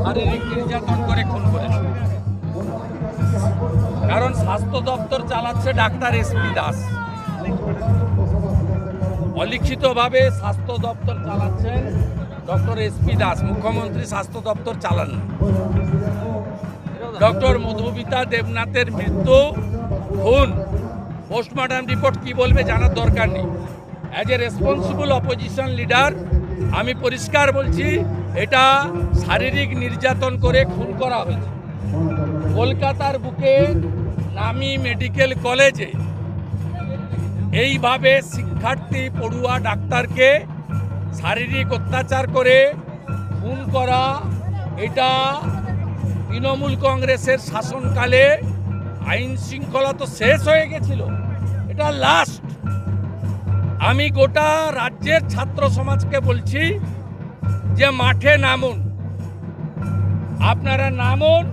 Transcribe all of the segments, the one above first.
শারীরিক নির্যাতন করে খুন করেছে। কারণ স্বাস্থ্য দপ্তর চালাচ্ছে ডাক্তার এসপি দাস, অলিখিতভাবে স্বাস্থ্য দপ্তর চালাচ্ছেন ডক্টর এসপি দাস, মুখ্যমন্ত্রী স্বাস্থ্য দপ্তর চালান। ডক্টর মধুমিতা দেবনাথের মৃত্যু খুন, পোস্টমর্টম রিপোর্ট কি বলবে জানার দরকার নেই। As a responsible opposition leader আমি পরিষ্কার বলছি, এটা শারীরিক নির্যাতন করে খুন করা হয়েছে। কলকাতার বুকে নামি মেডিকেল কলেজে এইভাবে শিক্ষার্থী পড়ুয়া ডাক্তারকে শারীরিক অত্যাচার করে খুন করা, এটা তৃণমূল কংগ্রেসের শাসনকালে আইন শৃঙ্খলা তো শেষ হয়ে গেছিল, এটা লাস্ট। আমি গোটা রাজ্যের ছাত্র সমাজকে বলছি যে মাঠে নামুন, আপনারা নামুন,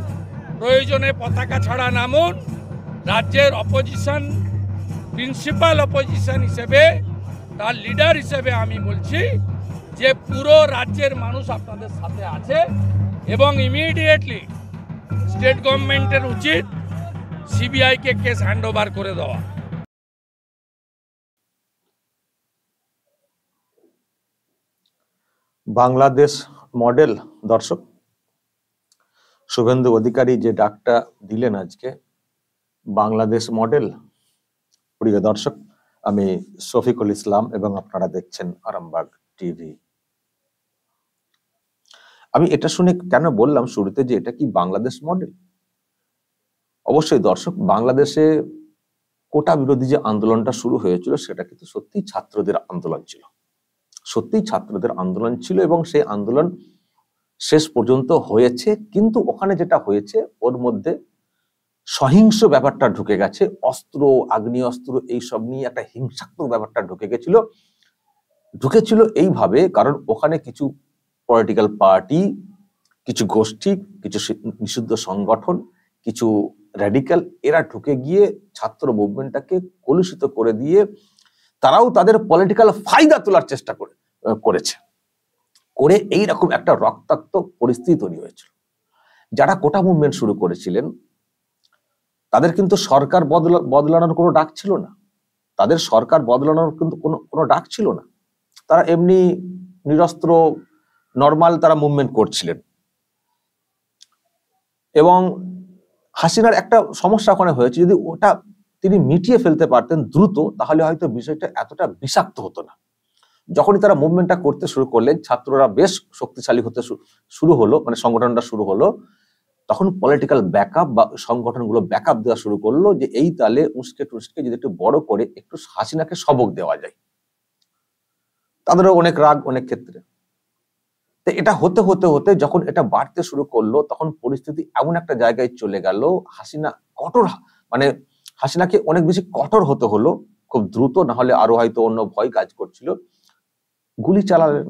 প্রয়োজনে পতাকা ছাড়া নামুন। রাজ্যের অপোজিশন, প্রিন্সিপাল অপোজিশন হিসেবে, তার লিডার হিসেবে আমি বলছি যে পুরো রাজ্যের মানুষ আপনাদের সাথে আছে এবং ইমিডিয়েটলি স্টেট গভর্নমেন্টের উচিত সিবিআইকে কেস হ্যান্ডওভার করে দেওয়া। বাংলাদেশ মডেল, দর্শক শুভেন্দু অধিকারী যে ডাকটা দিলেন আজকে, বাংলাদেশ মডেল। প্রিয় দর্শক, আমি শফিকুল ইসলাম এবং আপনারা দেখছেন আরামবাগ টিভি। আমি এটা শুনে কেন বললাম শুরুতে যে এটা কি বাংলাদেশ মডেল? অবশ্যই দর্শক, বাংলাদেশে কোটা বিরোধী যে আন্দোলনটা শুরু হয়েছিল সেটা কিন্তু সত্যি ছাত্রদের আন্দোলন ছিল, সত্যিই ছাত্রদের আন্দোলন ছিল এবং সেই আন্দোলন শেষ পর্যন্ত হয়েছে। কিন্তু ওখানে যেটা হয়েছে, ওর মধ্যে সহিংস ব্যাপারটা ঢুকে গেছে, অস্ত্র, আগ্নেয়াস্ত্র এইসব নিয়ে একটা হিংসাত্মক ব্যাপারটা ঢুকেছিল এইভাবে, কারণ ওখানে কিছু পলিটিক্যাল পার্টি, কিছু গোষ্ঠী, কিছু নিষিদ্ধ সংগঠন, কিছু র্যাডিক্যাল, এরা ঢুকে গিয়ে ছাত্র মুভমেন্টটাকে কলুষিত করে দিয়ে তারাও তাদের পলিটিক্যাল ফায়দা তোলার চেষ্টা করেছে, করে এইরকম একটা রক্তাক্ত পরিস্থিতি তৈরি হয়েছিল। যারা কোটা মুভমেন্ট শুরু করেছিলেন তাদের কিন্তু সরকার বদলানোর কোনো ডাক ছিল না, তাদের সরকার বদলানোর কিন্তু কোনো ডাক ছিল না। তারা এমনি নিরস্ত্র নর্মাল তারা মুভমেন্ট করছিলেন। এবং হাসিনার একটা সমস্যা ওখানে হয়েছে, যদি ওটা তিনি মিটিয়ে ফেলতে পারতেন দ্রুত, তাহলে হয়তো বিষয়টা এতটা বিষাক্ত হতো না। যখনই তারা মুভমেন্টটা করতে শুরু করলেন, ছাত্ররা বেশ শক্তিশালী হতে শুরু হলো, মানে সংগঠনটা শুরু হলো, তখন পলিটিক্যাল ব্যাকআপ বা সংগঠনগুলো ব্যাকআপ দেওয়া শুরু করলো যে এই তালে উস্কে টুস্কে যদি একটু বড় করে একটু হাসিনাকে সবক দেওয়া যায়। তাদেরও অনেক রাগ অনেক ক্ষেত্রে। তো এটা হতে হতে হতে যখন এটা বাড়তে শুরু করলো, তখন পরিস্থিতি এমন একটা জায়গায় চলে গেল, হাসিনা কঠোর, মানে হাসিনাকে অনেক বেশি কঠোর হতে হলো খুব দ্রুত, না হলে আরো হয়তো অন্য ভয় কাজ করছিল। গুলি চালালেন,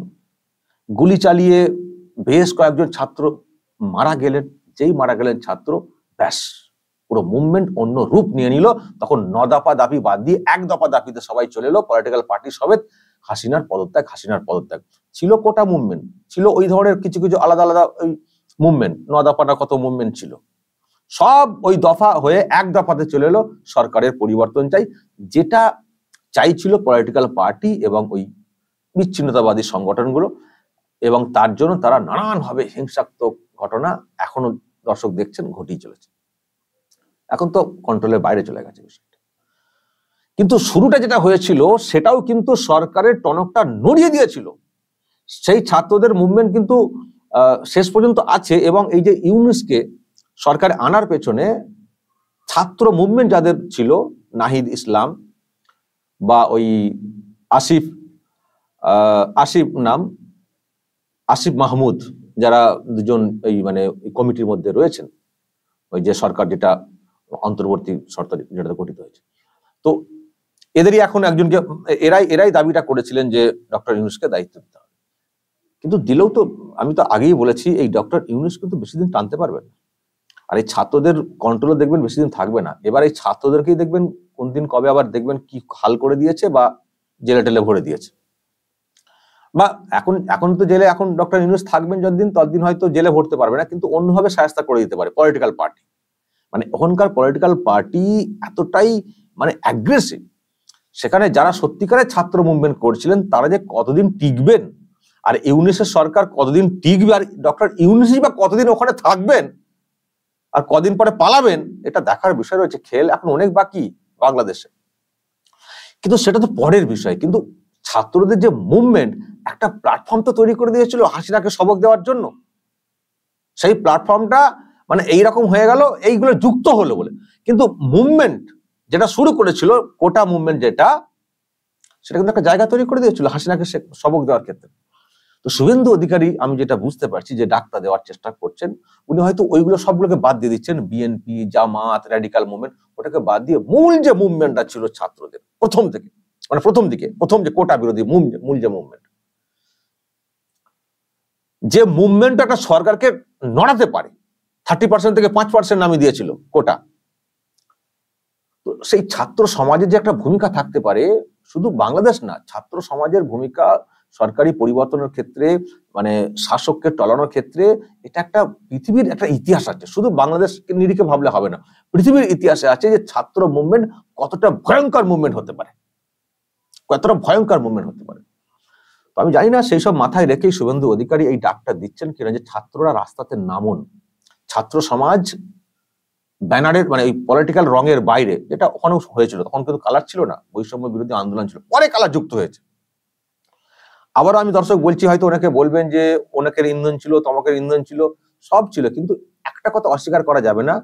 গুলি চালিয়ে বেশ কয়েকজন ছাত্র মারা গেলেন। যেই মারা গেলেন ছাত্র, ব্যাস পুরো মুভমেন্ট অন্য রূপ নিয়ে নিল। তখন 9 দফা দাবি বাদ দিয়ে 1 দফা দাবিতে সবাই চলে এলো, পলিটিক্যাল পার্টি সমেত। হাসিনার পদত্যাগ, হাসিনার পদত্যাগ। ছিল কোটা মুভমেন্ট, ছিল ওই ধরনের কিছু কিছু আলাদা আলাদা ওই মুভমেন্ট, 9 দফা না কত মুভমেন্ট ছিল, সব ওই দফা হয়ে 1 দফাতে চলে এলো, সরকারের পরিবর্তন চাই, যেটা চাইছিল পলিটিক্যাল পার্টি এবং ওই বিচ্ছিন্নতাবাদী সংগঠনগুলো। এবং তার জন্য তারা নানানভাবে হিংসাত্মক ঘটনা এখনো দর্শক দেখছেন ঘটিয়ে চলেছে। এখন তো কন্ট্রোলের বাইরে চলে গেছে বিষয়টা। কিন্তু শুরুটা যেটা হয়েছিল সেটাও কিন্তু সরকারের টনকটা নড়িয়ে দিয়েছিল। সেই ছাত্রদের মুভমেন্ট কিন্তু শেষ পর্যন্ত আছে। এবং এই যে ইউনূসকে সরকারে আনার পেছনে ছাত্র মুভমেন্ট যাদের ছিল, নাহিদ ইসলাম বা ওই আসিফ মাহমুদ, যারা দুজন এই মানে কমিটির মধ্যে রয়েছেন, ওই যে সরকার যেটা অন্তর্বর্তী সরকার যেটা গঠিত হয়েছে, তো এদেরই এখন একজনকে এরাই দাবিটা করেছিলেন যে ডক্টর ইউনূসকে দায়িত্ব দিতে হবে। কিন্তু দিলেও তো, আমি তো আগেই বলেছি, এই ডক্টর ইউনূস কিন্তু বেশি দিন টানতে পারবেন না। আর এই ছাত্রদের কন্ট্রোলে দেখবেন বেশি দিন থাকবে না। এবার এই ছাত্রদেরকেই দেখবেন কোন দিন কবে আবার দেখবেন কি হাল করে দিয়েছে বা জেলে টেলে ভরে দিয়েছে। বা এখন তো জেলে, এখন ডক্টর ইউনূস থাকবেন যতদিন, ততদিন হয়তো জেলে ভরতে পারবে না, কিন্তু অন্যভাবে শায়েস্তা করে দিতে পারে পলিটিক্যাল পার্টি। মানে ওখানকার পলিটিক্যাল পার্টি এতটাই মানে অ্যাগ্রেসিভ, সেখানে যারা সত্যিকারের ছাত্র মুভমেন্ট করছিলেন তারা যে কতদিন টিকবেন, আর ইউনূসের সরকার কতদিন টিকবে, আর ডক্টর ইউনূসই বা কতদিন ওখানে থাকবেন আর কদিন পরে পালাবেন, এটা দেখার বিষয় রয়েছে। খেল এখন অনেক বাকি বাংলাদেশে, কিন্তু সেটা তো পরের বিষয়। কিন্তু ছাত্রদের যে মুভমেন্ট একটা প্ল্যাটফর্ম তো তৈরি করে দিয়েছিল হাসিনাকে সবক দেওয়ার জন্য, সেই প্ল্যাটফর্মটা মানে এইরকম হয়ে গেল এইগুলো যুক্ত হলো বলে। কিন্তু মুভমেন্ট যেটা শুরু করেছিল, কোটা মুভমেন্ট যেটা, সেটা কিন্তু একটা জায়গা তৈরি করে দিয়েছিল হাসিনাকে সবক দেওয়ার ক্ষেত্রে। তো শুভেন্দু অধিকারী আমি যেটা বুঝতে পারছি যে ডাক্তার দেওয়ার চেষ্টা করছেন, উনি হয়তো ওইগুলো সবগুলোকে বাদ দিয়ে দিচ্ছেন, বিএনপি, জামাত, র্যাডিক্যাল মুভমেন্ট, ওটাকে বাদ দিয়ে মূল যে মুভমেন্টটা ছিল ছাত্রদের প্রথম থেকে, মানে প্রথম যে কোটা বিরোধী মূল যে মুভমেন্ট, যে মুভমেন্ট একটা সরকারকে নড়াতে পারে, 30% থেকে 5% নামিয়ে দিয়েছিল কোটা। তো সেই ছাত্র সমাজের যে একটা ভূমিকা থাকতে পারে, শুধু বাংলাদেশ না, ছাত্র সমাজের ভূমিকা সরকারি পরিবর্তনের ক্ষেত্রে, মানে শাসককে টলানোর ক্ষেত্রে, এটা একটা পৃথিবীর একটা ইতিহাস আছে। শুধু বাংলাদেশকে নিরিখে ভাবলে হবে না, পৃথিবীর ইতিহাসে আছে যে ছাত্র মুভমেন্ট কতটা ভয়ঙ্কর মুভমেন্ট হতে পারে, কতটা ভয়ঙ্কর মুভমেন্ট হতে পারে। তো আমি জানি না সেই সব মাথায় রেখেই শুভেন্দু অধিকারী এই ডাকটা দিচ্ছেন কিনা যে ছাত্ররা রাস্তাতে নামুন। ছাত্র সমাজ ব্যানারের মানে ওই পলিটিক্যাল রঙের বাইরে, যেটা ওখানেও হয়েছিল, তখন কিন্তু কালার ছিল না, বৈষম্য বিরোধী আন্দোলন ছিল, পরে কালার যুক্ত হয়েছে। আবারও আমি দর্শক বলছি, হয়তো অনেকে বলবেন যে অনেকের ইন্ধন ছিল, তমকের ইন্ধন ছিল, সব ছিল, কিন্তু একটা কথা অস্বীকার করা যাবে না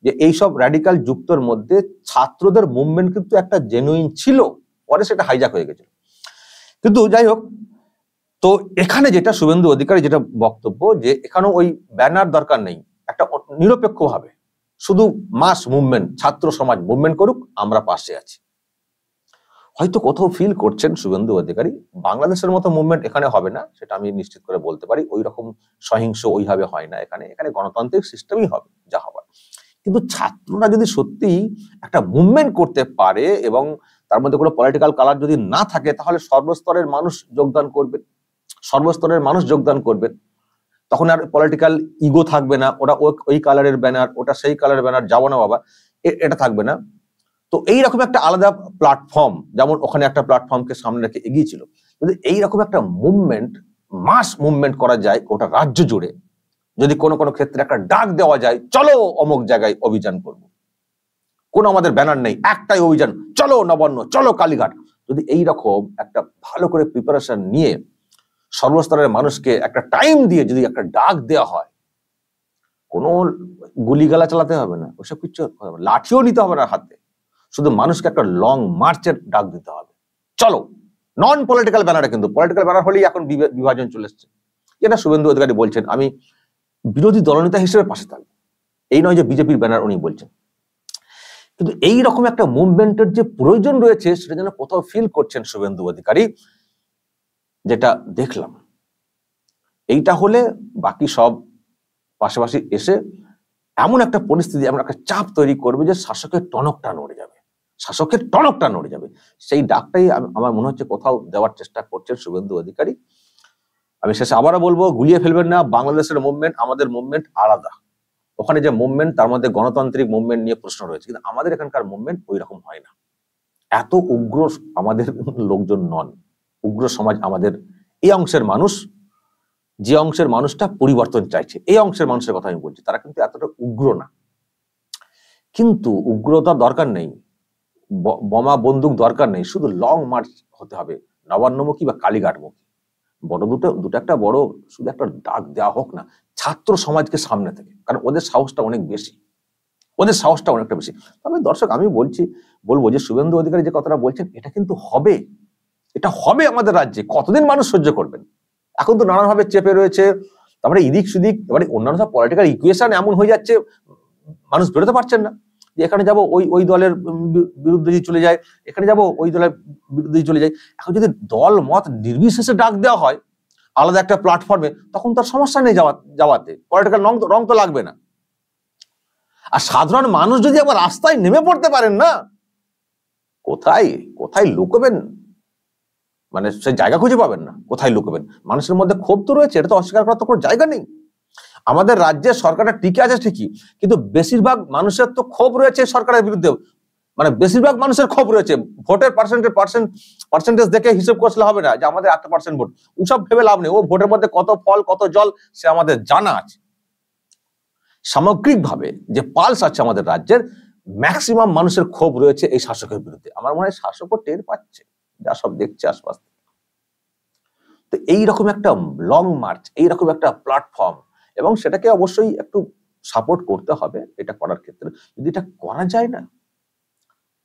যে এইসব র্যাডিক্যাল যুক্তর মধ্যে ছাত্রদের মুভমেন্ট কিন্তু একটা জেনুইন ছিল, পরে সেটা হাইজ্যাক হয়ে গেছিল। কিন্তু যাই হোক, তো এখানে যেটা শুভেন্দু অধিকারী যেটা বক্তব্য, যে এখানেও ওই ব্যানার দরকার নেই, একটা নিরপেক্ষভাবে শুধু মাস মুভমেন্ট, ছাত্র সমাজ মুভমেন্ট করুক, আমরা পাশে আছি। হয়তো কোথাও ফিল করছেন শুভেন্দু অধিকারী বাংলাদেশের মতো মুভমেন্ট এখানে হবে না, সেটা আমি নিশ্চিত করে বলতে পারি। ওই রকম সহিংস ওইভাবে হয় না এখানে, এখানে গণতান্ত্রিক সিস্টেমই হবে যা হবার। কিন্তু ছাত্ররা যদি সত্যি একটা মুভমেন্ট করতে পারে এবং তার মধ্যে কোনো পলিটিক্যাল কালার যদি না থাকে, তাহলে সর্বস্তরের মানুষ যোগদান করবেন, সর্বস্তরের মানুষ যোগদান করবেন। তখন আর পলিটিক্যাল ইগো থাকবে না, ওটা ওই কালারের ব্যানার, ওটা সেই কালারের ব্যানার, যাবো না বাবা, এটা থাকবে না। তো এইরকম একটা আলাদা প্ল্যাটফর্ম, যেমন ওখানে একটা প্ল্যাটফর্মকে সামনে রেখে এগিয়েছিল, যদি এইরকম একটা মুভমেন্ট, মাস মুভমেন্ট করা যায় গোটা রাজ্য জুড়ে, যদি কোনো কোনো ক্ষেত্রে একটা ডাক দেওয়া যায়, চলো অমুক জায়গায় অভিযান করব, কোনো আমাদের ব্যানার নেই, একটাই অভিযান, চলো নবান্ন, চলো কালীঘাট, যদি এইরকম একটা ভালো করে প্রিপারেশন নিয়ে সর্বস্তরের মানুষকে একটা টাইম দিয়ে যদি একটা ডাক দেওয়া হয়, কোনো গুলিগালা চালাতে হবে না, ওসব কিছু লাঠিও নিতে হবে না হাতে, শুধু মানুষকে একটা লং মার্চের ডাক দিতে হবে, চলো, নন পলিটিক্যাল ব্যানারে। কিন্তু পলিটিক্যাল ব্যানার হলেই এখন বিভাজন চলে এসছে, এটা শুভেন্দু অধিকারী বলছেন, আমি বিরোধী দলনেতা হিসেবে পাশে থাকবো, এই নয় যে বিজেপির ব্যানার উনি বলছেন। কিন্তু এইরকম একটা মুভমেন্টের যে প্রয়োজন রয়েছে, সেটা যেন কোথাও ফিল করছেন শুভেন্দু অধিকারী, যেটা দেখলাম। এইটা হলে বাকি সব পাশাপাশি এসে এমন একটা পরিস্থিতি, এমন একটা চাপ তৈরি করবে যে শাসকের টনকটা নড়ে যাবে, শাসকের টনকটা নড়ে যাবে। সেই ডাকটাই আমার মনে হচ্ছে কোথাও দেওয়ার চেষ্টা করছেন শুভেন্দু অধিকারী। আমি শেষে আবারও বলবো, গুলিয়ে ফেলবেন না, বাংলাদেশের মুভমেন্ট আমাদের মুভমেন্ট আলাদা, ওখানে যে মুভমেন্ট তার মধ্যে গণতান্ত্রিক মুভমেন্ট নিয়ে প্রশ্ন রয়েছে, কিন্তু আমাদের এখানকার মুভমেন্ট ওই রকম হয় না, এত উগ্র আমাদের লোকজন নন, উগ্র সমাজ আমাদের এই অংশের মানুষ, যে অংশের মানুষটা পরিবর্তন চাইছে, এই অংশের মানুষের কথা আমি বলছি, তারা কিন্তু এতটা উগ্র না। কিন্তু উগ্রতার দরকার নেই, বোমা বন্দুক দরকার নেই, শুধু লং মার্চ হতে হবে, নবান্নমুখী বা কালীঘাটমুখী, বড় দুটো একটা বড় শুধু একটা ডাক দেওয়া হোক না ছাত্র সমাজকে সামনে থেকে, কারণ ওদের সাহসটা অনেক বেশি, ওদের সাহসটা অনেকটা বেশি। তবে দর্শক আমি বলবো যে শুভেন্দু অধিকারী যে কথাটা বলছেন, এটা কিন্তু হবে, এটা হবে আমাদের রাজ্যে। কতদিন মানুষ সহ্য করবেন? এখন তো নানানভাবে চেপে রয়েছে, তারপরে ইদিক সুদিক, তারপরে অন্যান্য সব পলিটিক্যাল ইকুয়েশন এমন হয়ে যাচ্ছে, মানুষ বেরোতে পারছেন না, যে এখানে যাবো ওই দলের বিরুদ্ধে চলে যায়, এখানে যাবো ওই দলের বিরুদ্ধে চলে যায়। এখন যদি দল মত নির্বিশেষে ডাক দেওয়া হয় আলাদা একটা প্ল্যাটফর্মে, তখন তার সমস্যা নেই যাওয়াতে, পলিটিক্যাল রং তো লাগবে না। আর সাধারণ মানুষ যদি আবার রাস্তায় নেমে পড়তে পারেন না, কোথায় লুকোবেন? মানে সে জায়গা খুঁজে পাবেন না, কোথায় লুকবেন। মানুষের মধ্যে ক্ষোভ তো রয়েছে, এটা তো অস্বীকার করার তো কোনো জায়গা নেই। আমাদের রাজ্যের সরকারটা টিকে আছে ঠিকই, কিন্তু বেশিরভাগ মানুষের তো ক্ষোভ রয়েছে সরকারের বিরুদ্ধে। মানে বেশিরভাগ মানুষের ক্ষোভ রয়েছে। ভোটের পার্সেন্টেজ দেখে হিসেব করলে হবে না যে আমাদের 8% ভোট, ওসব ভেবে লাভ নেই। ও ভোটের মধ্যে কত ফল কত জল সে আমাদের জানা আছে। সামগ্রিকভাবে যে পালস আছে আমাদের রাজ্যের, ম্যাক্সিমাম মানুষের ক্ষোভ রয়েছে এই শাসকের বিরুদ্ধে। আমার মনে হয় শাসকও টের পাচ্ছে, যা সব দেখছে আশপাশ থেকে। তো এইরকম একটা লং মার্চ, এইরকম একটা প্ল্যাটফর্ম, এবং সেটাকে অবশ্যই একটু সাপোর্ট করতে হবে এটা করার ক্ষেত্রে। যদি এটা করা যায় না,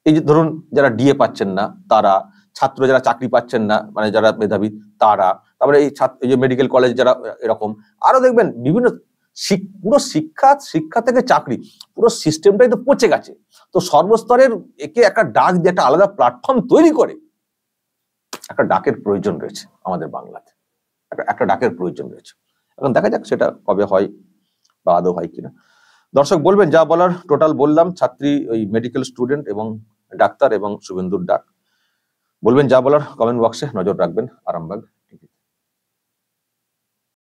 এই যে ধরুন যারা ডিএ পাচ্ছেন না তারা, ছাত্র যারা চাকরি পাচ্ছেন না মানে যারা মেধাবী তারা, তারপরে এই যে মেডিকেল কলেজ যারা এরকম, আরো দেখবেন বিভিন্ন পুরো শিক্ষা থেকে চাকরি, পুরো সিস্টেমটাই তো পচে গেছে। তো সর্বস্তরের একে একটা ডাক দিয়ে একটা আলাদা প্ল্যাটফর্ম তৈরি করে একটা ডাকের প্রয়োজন রয়েছে আমাদের বাংলাতে, একটা ডাকের প্রয়োজন রয়েছে। এখন দেখা যাক সেটা কবে হয় বা আদৌ হয় কিনা। দর্শক বলবেন যা বলার টোটাল বললাম, ছাত্রী, ওই মেডিকেল স্টুডেন্ট এবং ডাক্তার এবং শুভেন্দুর ডাক। বলবেন যা বলার কমেন্ট বক্সে, নজর রাখবেন আরামবাগ টিভি।